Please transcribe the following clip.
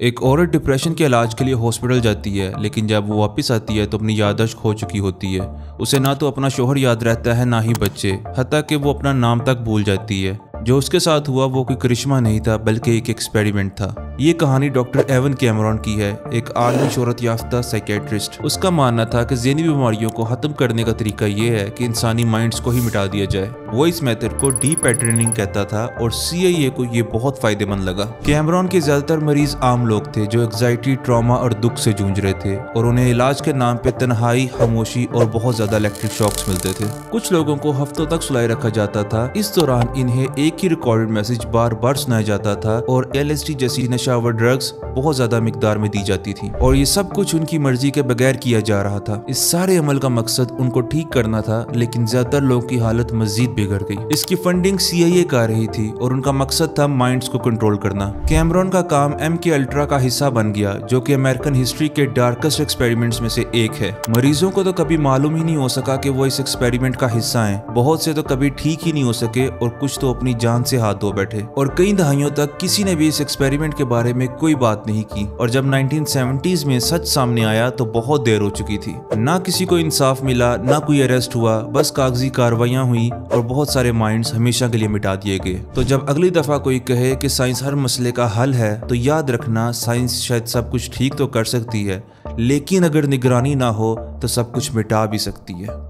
एक औरत डिप्रेशन के इलाज के लिए हॉस्पिटल जाती है, लेकिन जब वो वापस आती है तो अपनी याददाश्त खो चुकी होती है। उसे ना तो अपना शोहर याद रहता है, ना ही बच्चे, हत्ता कि वो अपना नाम तक भूल जाती है। जो उसके साथ हुआ वो कोई करिश्मा नहीं था, बल्कि एक एक्सपेरिमेंट था। ये कहानी डॉक्टर एवन कैमरॉन की है, एक आलमी शोहरत याफ्ता साइकेट्रिस्ट। उसका मानना था कि ज़हनी बीमारियों को खत्म करने का तरीका ये है कि इंसानी माइंड्स को ही मिटा दिया जाए। वो इस मेथड को डीप पैटर्निंग कहता था और CIA को ये बहुत फायदेमंद लगा। कैमरॉन के ज्यादातर मरीज आम लोग थे जो एंग्जाइटी, ट्रॉमा और दुख से जूझ रहे थे, और उन्हें इलाज के नाम पे तन्हाई, खामोशी और बहुत ज्यादा इलेक्ट्रिक शॉक्स मिलते थे। कुछ लोगों को हफ्तों तक सुलाए रखा जाता था। इस दौरान इन्हें एक ही रिकॉर्डेड मैसेज बार बार सुनाया जाता था और LSD जैसी नशावर ड्रग्स बहुत ज्यादा मिकदार में दी जाती थी, और ये सब कुछ उनकी मर्जी के बगैर किया जा रहा था। इस सारे अमल का मकसद उनको ठीक करना था, लेकिन ज्यादातर लोगों की हालत मजीद बिगड़ गई। इसकी फंडिंग CIA कर रही थी और उनका मकसद था माइंड्स को कंट्रोल करना। कैमरॉन का काम MK अल्ट्रा का हिस्सा बन गया, जो कि अमेरिकन हिस्ट्री के डार्केस्ट एक्सपेरिमेंट्स में से एक है। मरीजों को तो कभी मालूम ही नहीं हो सका कि वो इस एक्सपेरिमेंट का हिस्सा हैं। बहुत से तो कभी ठीक ही नहीं हो सके और कुछ तो अपनी जान से हाथ धो बैठे, और कई दहाइयों तक किसी ने भी इस एक्सपेरिमेंट के बारे में कोई बात नहीं की। और जब 1970s में सच सामने आया तो बहुत देर हो चुकी थी। ना किसी को इंसाफ मिला, ना कोई अरेस्ट हुआ, बस कागजी कार्रवाइयां हुई और बहुत सारे माइंड्स हमेशा के लिए मिटा दिए गए। तो जब अगली दफा कोई कहे कि साइंस हर मसले का हल है, तो याद रखना साइंस शायद सब कुछ ठीक तो कर सकती है, लेकिन अगर निगरानी ना हो तो सब कुछ मिटा भी सकती है।